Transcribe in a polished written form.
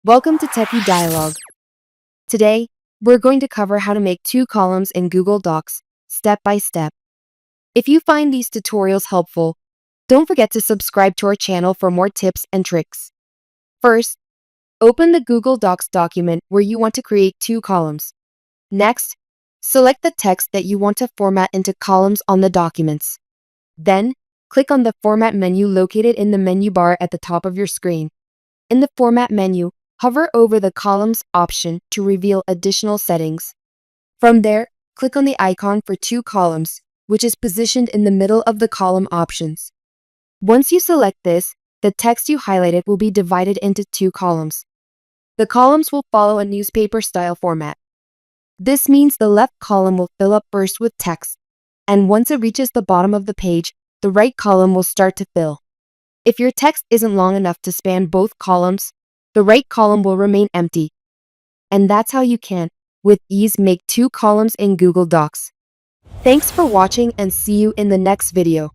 Welcome to Techy Dialogue. Today, we're going to cover how to make 2 columns in Google Docs, step by step. If you find these tutorials helpful, don't forget to subscribe to our channel for more tips and tricks. First, open the Google Docs document where you want to create 2 columns. Next, select the text that you want to format into columns on the documents. Then, click on the Format menu located in the menu bar at the top of your screen. In the Format menu, hover over the Columns option to reveal additional settings. From there, click on the icon for 2 columns, which is positioned in the middle of the column options. Once you select this, the text you highlighted will be divided into 2 columns. The columns will follow a newspaper-style format. This means the left column will fill up first with text, and once it reaches the bottom of the page, the right column will start to fill. If your text isn't long enough to span both columns, the right column will remain empty. And that's how you can, with ease, make 2 columns in Google Docs. Thanks for watching and see you in the next video.